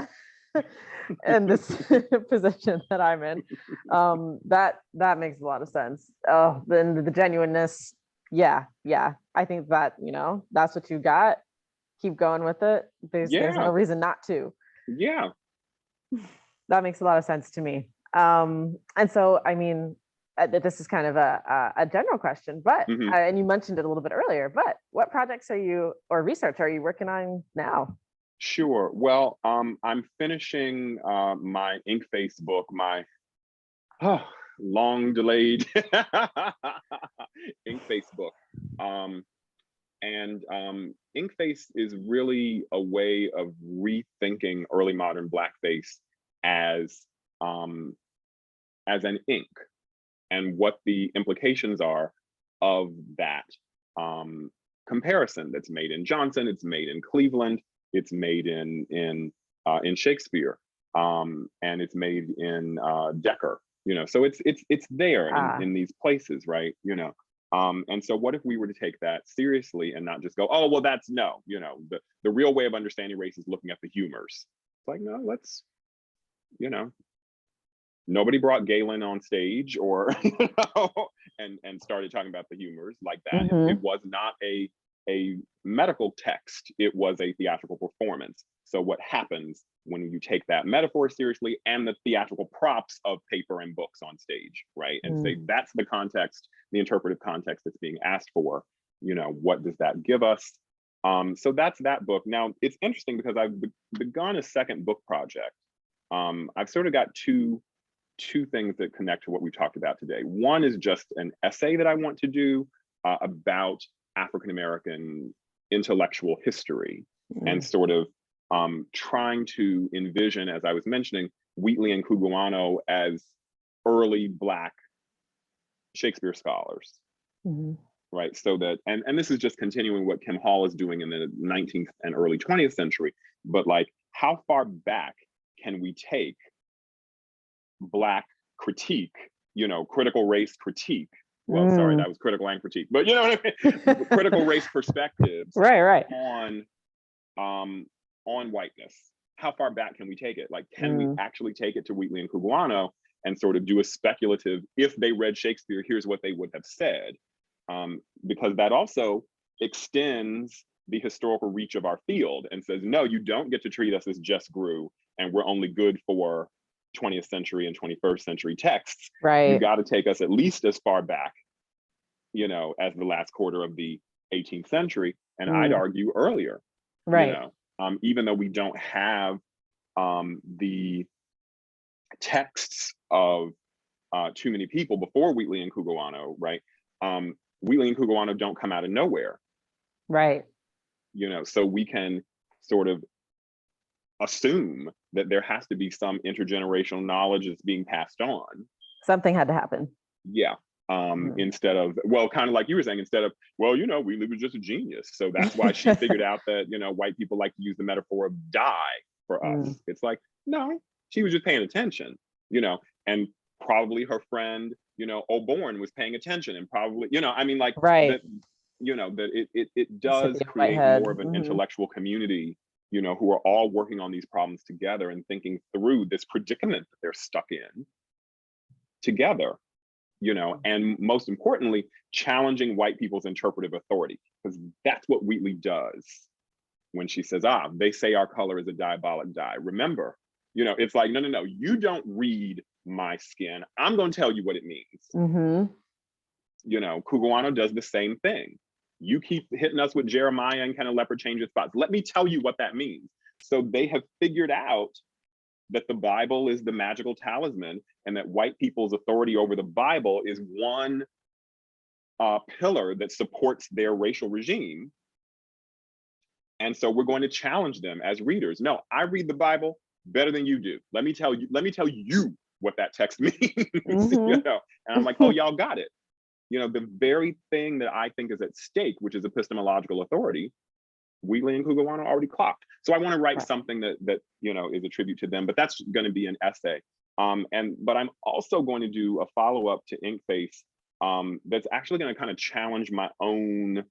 In this position that I'm in, that makes a lot of sense. Oh, then the genuineness, yeah, yeah. I think that that's what you got. Keep going with it. There's no Yeah. reason not to. Yeah. That makes a lot of sense to me. And so, I mean, this is kind of a general question, but Hmm. and you mentioned it a little bit earlier. But what projects are you or research are you working on now? Sure. Well, I'm finishing my ink face book, my oh, long delayed ink face book. Um, and ink face is really a way of rethinking early modern blackface as um, as an ink and what the implications are of that comparison that's made in Johnson, it's made in Cleveland, it's made in Shakespeare, and it's made in Decker. So it's there Ah, in these places, right? And so what if we were to take that seriously and not just go, oh well, that's no, the real way of understanding race is looking at the humors. It's like, no, let's, you know, nobody brought Galen on stage or and started talking about the humors like that. It mm-hmm. was not a medical text, it was a theatrical performance. So what happens when you take that metaphor seriously and the theatrical props of paper and books on stage, right? And say Mm, that's the context, the interpretive context that's being asked for, what does that give us? So that's that book. Now it's interesting because I've begun a second book project. I've sort of got two things that connect to what we talked about today. One is just an essay that I want to do about African American intellectual history and mm, sort of trying to envision, as I was mentioning, Wheatley and Cugoano as early Black Shakespeare scholars, mhm. right? So that, and this is just continuing what Kim Hall is doing in the 19th and early 20th century, but like how far back can we take Black critique, critical race critique. Well, sorry, Mm. that was critical and critique, but you know what I mean? Critical race perspectives Right, right. on um, on whiteness. How far back can we take it? Like, can we Mm, actually take it to Wheatley and Cugoano and sort of do a speculative, if they read Shakespeare, here's what they would have said? Because that also extends the historical reach of our field and says, no, you don't get to treat us as just grew and we're only good for 20th century and 21st century texts. You right, got to take us at least as far back, as the last quarter of the 18th century. And I'd mm, argue earlier, right, even though we don't have the texts of too many people before Wheatley and Cugoano, right? Wheatley and Cugoano don't come out of nowhere, right. so we can sort of assume that there has to be some intergenerational knowledge that's being passed on. Something had to happen. Yeah. Mm, Instead of, well, kind of like you were saying, instead of, well, Wheatley was just a genius. So that's why she figured out that, white people like to use the metaphor of die for us. mm, It's like, no, she was just paying attention, and probably her friend, O'Born was paying attention and probably, I mean, like right. that, that it does Cynthia create Whitehead. more of an Hmm. intellectual community, who are all working on these problems together and thinking through this predicament that they're stuck in together, and most importantly, challenging white people's interpretive authority, because that's what Wheatley does when she says, they say our color is a diabolic dye. Remember, it's like, no, you don't read my skin. I'm going to tell you what it means. Hmm. Cugoano does the same thing. You keep hitting us with Jeremiah and can a leopard change its spots? Let me tell you what that means. So they have figured out that the Bible is the magical talisman, and that white people's authority over the Bible is one pillar that supports their racial regime. And so we're going to challenge them as readers. No, I read the Bible better than you do. Let me tell you what that text means. And I'm like, oh, y'all got it. The very thing that I think is at stake, which is epistemological authority, Wheatley and Cugoano already clocked. So I want to write something that is a tribute to them, but that's going to be an essay. But I'm also going to do a follow-up to Inkface that's actually going to kind of challenge my own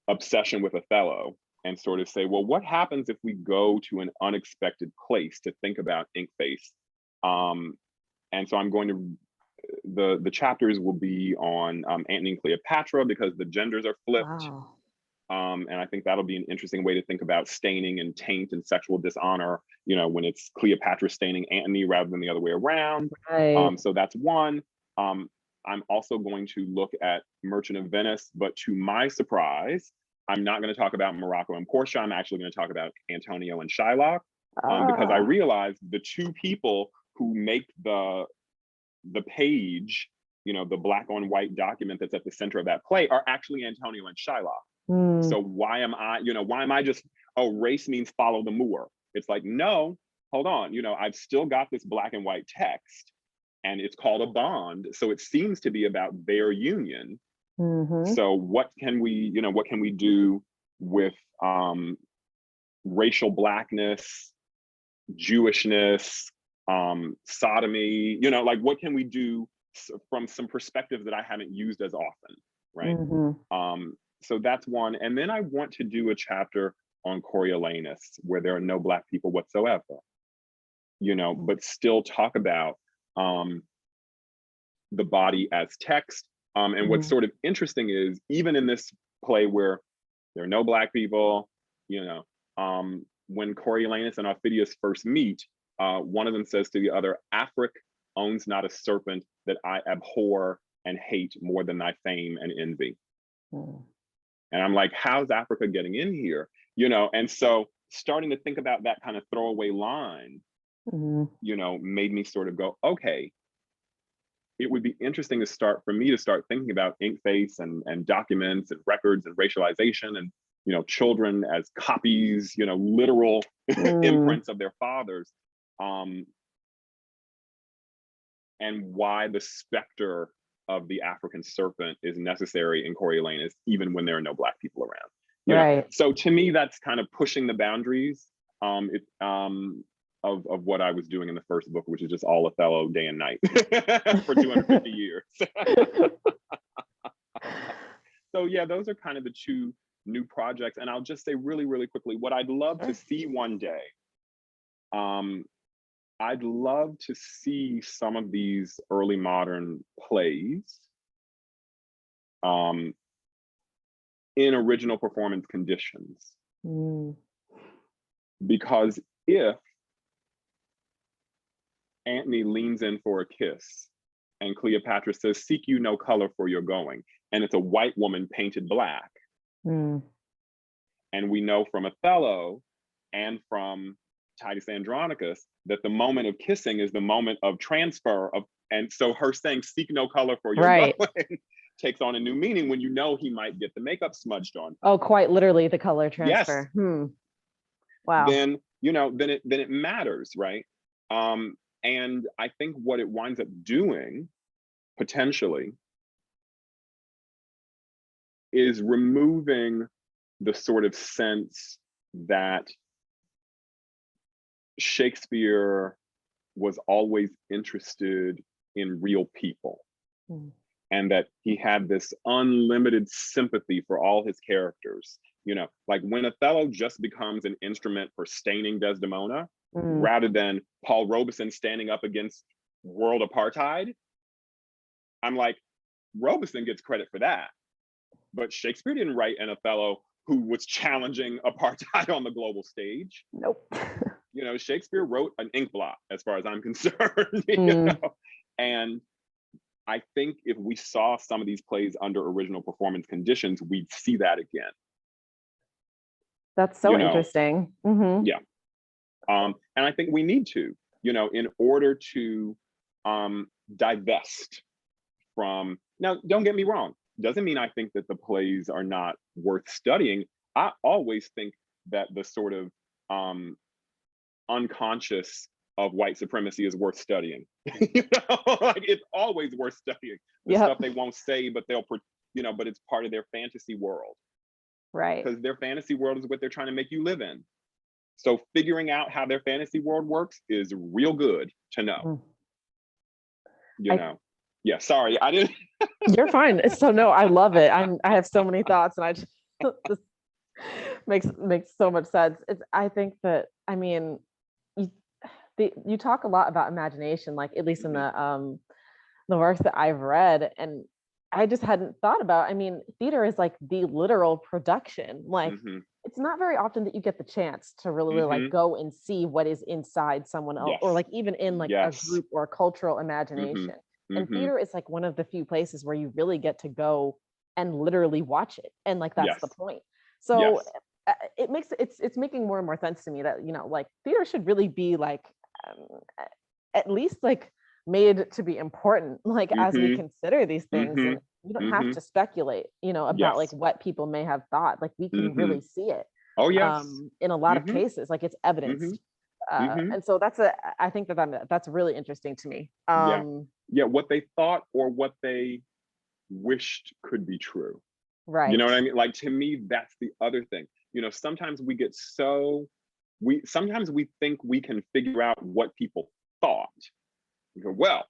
obsession with Othello and sort of say, well, what happens if we go to an unexpected place to think about Inkface? And so I'm going to, the chapters will be on Antony and Cleopatra, because the genders are flipped. Wow. And I think that'll be an interesting way to think about staining and taint and sexual dishonor, when it's Cleopatra staining Antony rather than the other way around. Right. So that's one. I'm also going to look at Merchant of Venice, but to my surprise, I'm not going to talk about Morocco and Portia. I'm actually going to talk about Antonio and Shylock, because I realized the two people who make the page, the black on white document that's at the center of that play, are actually Antonio and Shylock. So why am I just, oh, race means follow the Moor? It's like, no, hold on. I've still got this black and white text, and it's called a bond. So it seems to be about their union. So what can we do with racial blackness, Jewishness, sodomy, like what can we do from some perspectives that I haven't used as often, right? So that's one. And then I want to do a chapter on Coriolanus where there are no Black people whatsoever, but still talk about the body as text. And what's sort of interesting is, even in this play where there are no Black people, when Coriolanus and Aufidius first meet, one of them says to the other, "Afric owns not a serpent that I abhor and hate more than thy fame and envy." And I'm like, how's Africa getting in here? And so starting to think about that kind of throwaway line, made me sort of go, okay, it would be interesting for me to start thinking about Inkface and documents and records and racialization and, children as copies, literal imprints of their fathers. And why the specter of the African serpent is necessary in Coriolanus, even when there are no Black people around. Right. So to me, that's kind of pushing the boundaries of what I was doing in the first book, which is just all Othello day and night for 250 years. So yeah, those are kind of the two new projects. And I'll just say really, really quickly, what I'd love to see one day, I'd love to see some of these early modern plays in original performance conditions. Because if Antony leans in for a kiss and Cleopatra says, "Seek you no color for your going," and it's a white woman painted Black, and we know from Othello and from Titus Andronicus that the moment of kissing is the moment of transfer of, and so her saying "seek no color for your going" takes on a new meaning when he might get the makeup smudged on. Oh, quite literally the color transfer. Yes. Wow. Then it matters, right? And I think what it winds up doing potentially is removing the sort of sense that Shakespeare was always interested in real people, and that he had this unlimited sympathy for all his characters. Like when Othello just becomes an instrument for staining Desdemona, rather than Paul Robeson standing up against world apartheid, I'm like, Robeson gets credit for that. But Shakespeare didn't write an Othello who was challenging apartheid on the global stage. Nope. Shakespeare wrote an ink blot, as far as I'm concerned. And I think if we saw some of these plays under original performance conditions, we'd see that again. That's You so know, interesting. Hmm. yeah. And I think we need to, in order to divest from. Now, don't get me wrong. Doesn't mean I think that the plays are not worth studying. I always think that the sort of unconscious of white supremacy is worth studying. Like it's always worth studying the stuff Yep. they won't say, but but it's part of their fantasy world, Right. because their fantasy world is what they're trying to make you live in. So figuring out how their fantasy world works is real good to know. Mm. You I, know, yeah. Sorry, I didn't. you're fine. So no, I love it. I have so many thoughts, and I just this makes so much sense. I think that, I mean, you you talk a lot about imagination, like at least in Mhm, the works that I've read, and I just hadn't thought about. I mean, theater is like the literal production. Like, mhm, it's not very often that you get the chance to really like mhm. go and see what is inside someone else, or Yes, like even in like a yes. group or cultural Mhm, imagination. And mhm. theater is like one of the few places where you really get to go and literally watch it. And like that's the Yes, point. So yes. it's making more and more sense to me that, like theater should really be like, at least like made to be important, like as we Mhm, consider these things. And mhm, you don't have mhm. to speculate, about like Yes. what people may have thought. Like we can really Mhm. see it, Oh, yes. in a lot of Mhm, cases, like it's mhm, evidenced. mhm. And so I think that's really interesting to me. Yeah. Yeah, what they thought or what they wished could be true. You know Right. what I mean? Like, to me, that's the other thing. Sometimes we get so sometimes we think we can figure out what people thought. You go, well,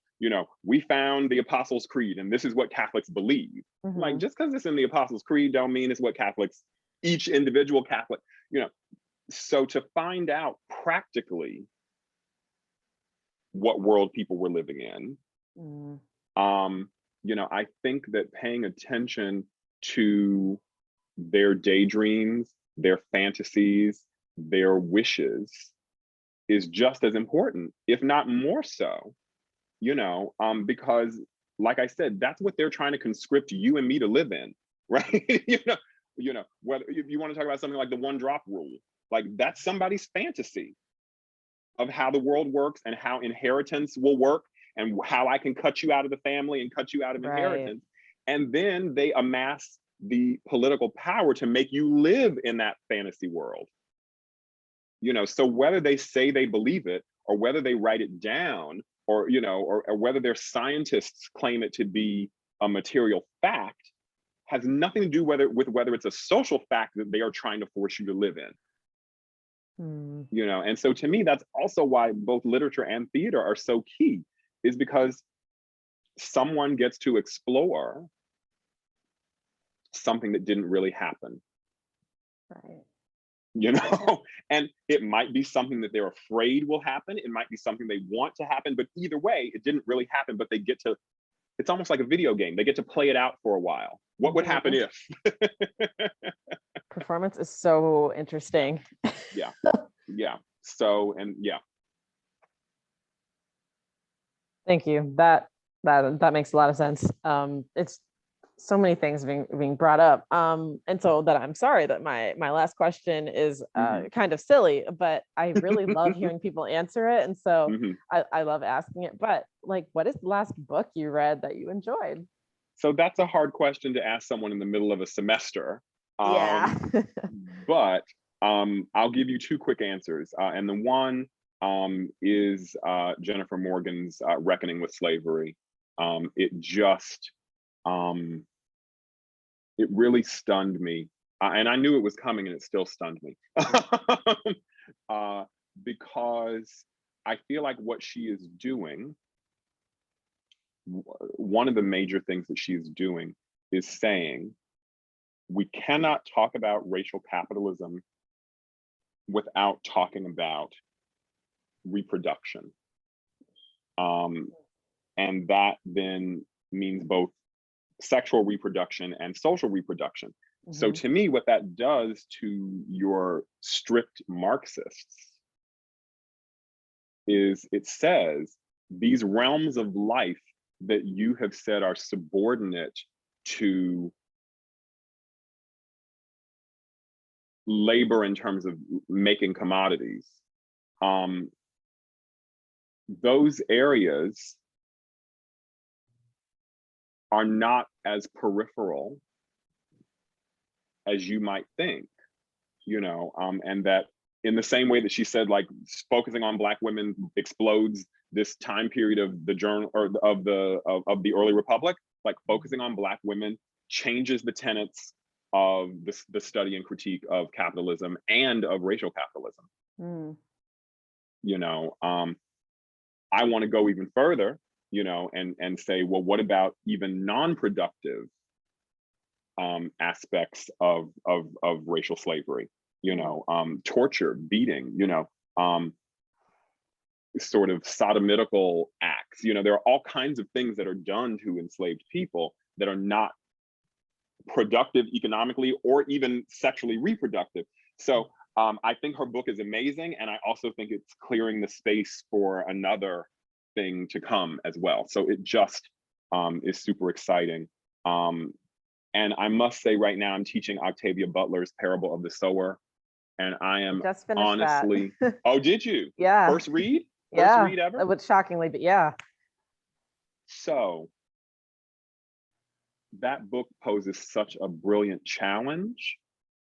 we found the Apostles' Creed and this is what Catholics believe. Like, Hmm. just because it's in the Apostles' Creed don't mean it's what Catholics, each individual Catholic, you know. So to find out practically what world people were living in, Mm. um, I think that paying attention to their daydreams, their fantasies, their wishes is just as important, if not more so, because like I said, that's what they're trying to conscript you and me to live in, right? Whether if you want to talk about something like the one drop rule, like that's somebody's fantasy of how the world works and how inheritance will work and how I can cut you out of the family and cut you out of Right. inheritance. And then they amass the political power to make you live in that fantasy world. So whether they say they believe it or whether they write it down or whether their scientists claim it to be a material fact has nothing to do with whether it's a social fact that they are trying to force you to live in. Mm. And so to me that's also why both literature and theater are so key, is because someone gets to explore something that didn't really happen, Right. you know and it might be something that they're afraid will happen, it might be something they want to happen, but either way it didn't really happen, but they get to, it's almost like a video game, they get to play it out for a while. What would happen Hmm. if? Performance is so Yeah, interesting. yeah, yeah. So, and yeah. Thank you. That makes a lot of sense. It's so many things being brought up. And so that I'm sorry that my last question is Hmm. kind of silly, but I really love hearing people answer it. And so Hmm. I love asking it. But like, what is the last book you read that you enjoyed? So that's a hard question to ask someone in the middle of a semester. Yeah. um, but I'll give you two quick answers. And the one is Jennifer Morgan's Reckoning with Slavery. It just, um, it really stunned me. And I knew it was coming and it still stunned me. uh, because I feel like what she is doing, one of the major things that she is doing is saying, we cannot talk about racial capitalism without talking about reproduction. Um, and that then means both sexual reproduction and social reproduction. So Hmm. to me, what that does to your strict Marxists is it says these realms of life that you have said are subordinate to labor in terms of making commodities, those areas are not as peripheral as you might think, and that in the same way that she said, like, focusing on Black women explodes this time period of the journal or of the early republic, like focusing on Black women changes the tenets of the study and critique of capitalism and of racial capitalism. Mm. I want to go even further, and say, well, what about even non-productive aspects of racial slavery? Torture, beating, sort of sodomitical acts. There are all kinds of things that are done to enslaved people that are not productive economically or even sexually reproductive. So I think her book is amazing, and I also think it's clearing the space for another thing to come as well. So it just is super exciting. And I must say, right now I'm teaching Octavia Butler's Parable of the Sower, and I am Just finished honestly. that. Oh, did you? Yeah. First read? Yeah. First read ever? Which shockingly, but yeah. So that book poses such a brilliant challenge.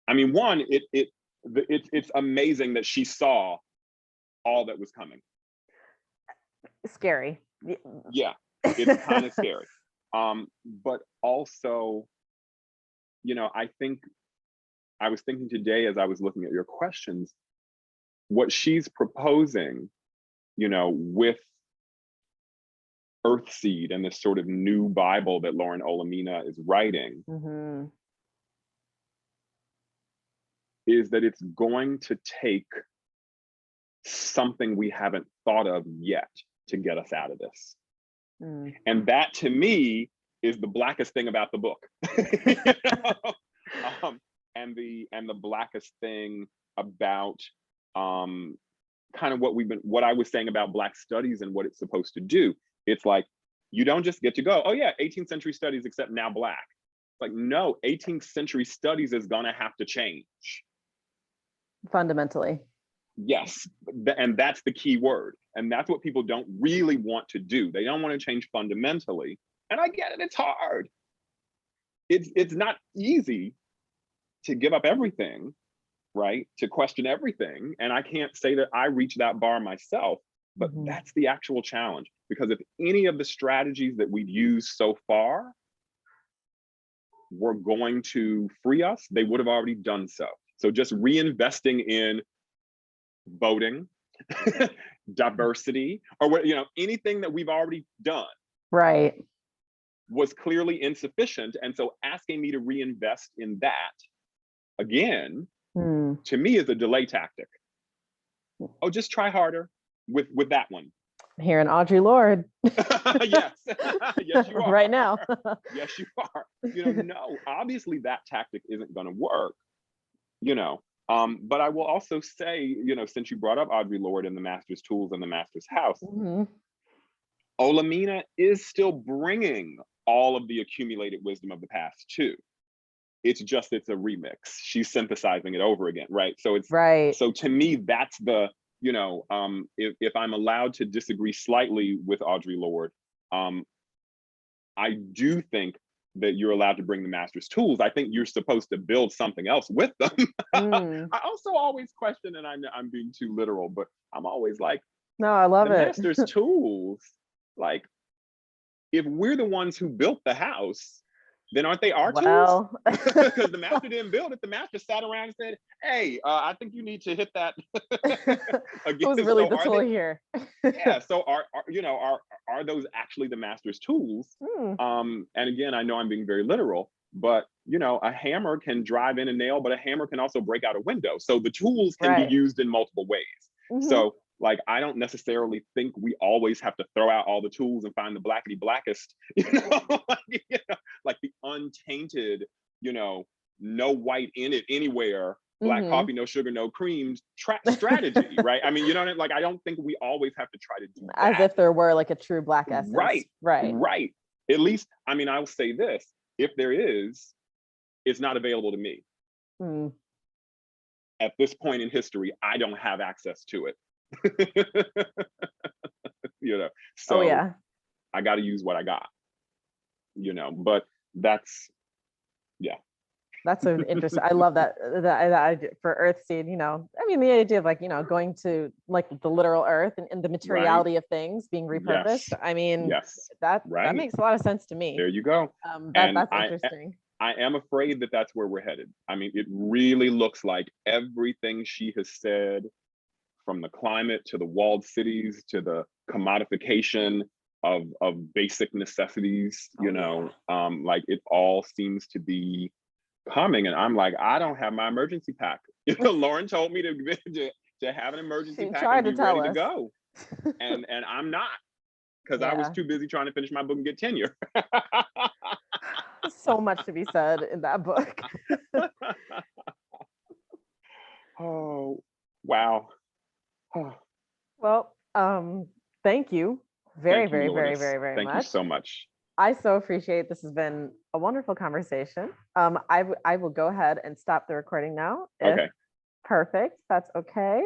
I mean, one, it's amazing that she saw all that was coming. Scary. Yeah, it's kind of scary. But also, I think I was thinking today as I was looking at your questions, what she's proposing, with Earthseed and this sort of new Bible that Lauren Olamina is writing, Mm-hmm. is that it's going to take something we haven't thought of yet to get us out of this. Mm. And that, to me, is the blackest thing about the book. And the blackest thing about kind of what I was saying about Black studies and what it's supposed to do. It's like, you don't just get to go, oh yeah, 18th century studies, except now Black. Like, no, 18th century studies is gonna have to change. Fundamentally. Yes, and that's the key word. And that's what people don't really want to do. They don't want to change fundamentally. And I get it, it's hard. It's not easy to give up everything, right? To question everything. And I can't say that I reach that bar myself, but Mm-hmm. that's the actual challenge. Because if any of the strategies that we've used so far were going to free us, they would have already done so. So just reinvesting in voting, diversity, or what, anything that we've already done, right, was clearly insufficient. And so asking me to reinvest in that again, to me, is a delay tactic. Oh, just try harder with that one. I'm hearing Audre Lorde. Yes, yes, you are. Right now. Yes, you are. No, obviously that tactic isn't going to work. But I will also say, since you brought up Audre Lorde and the Master's Tools and the Master's House, Mm-hmm. Olamina is still bringing all of the accumulated wisdom of the past too. It's a remix. She's synthesizing it over again, right? So it's right. So to me, that's the, if I'm allowed to disagree slightly with Audre Lorde, I do think that you're allowed to bring the Master's Tools. I think you're supposed to build something else with them. I also always question, and I'm being too literal, but I'm always like, no, I love the it. Master's Tools, like, if we're the ones who built the house, then aren't they our tools? Because the master didn't build it. The master sat around and said, hey, I think you need to hit that again. Who's really the tool here? Yeah, so are those actually the master's tools? And again, I know I'm being very literal, but a hammer can drive in a nail, but a hammer can also break out a window. So the tools can be used in multiple ways. Mm-hmm. So like, I don't necessarily think we always have to throw out all the tools and find the blackety blackest, like the untainted, no white in it anywhere black Hmm. coffee, no sugar, no cream strategy, right? I mean, you know what I mean? Like, I don't think we always have to try to do As that. if there were like a true black essence. Right, Right. right. At least, I mean, I will say this, if there is, it's not available to me. Mm. At this point in history, I don't have access to it. You know, Oh so yeah. I got to use what I got, but that's, yeah. That's so interesting. I love that for earth seed, I mean, the idea of like, going to like the literal earth and the Right. materiality of things being repurposed. Yes. I mean, Yes. that Right. makes a lot of sense to me. There you go. That And that's interesting. I am afraid that that's where we're headed. I mean, it really looks like everything she has said, from the climate to the walled cities to the commodification of basic necessities, Oh yeah. like it all seems to be coming. And I'm like, I don't have my emergency pack. Lauren told me to have an emergency She pack and tried to be tell ready to us. go. And I'm not, because I was Yeah. too busy trying to finish my book and get tenure. So much to be said in that book. Oh, wow. Well, thank you very, Thank you, very, very, Lourdes. very, very Thank you much. so much. I so appreciate this has been a wonderful conversation. I will go ahead and stop the recording now. If Okay. perfect, that's okay.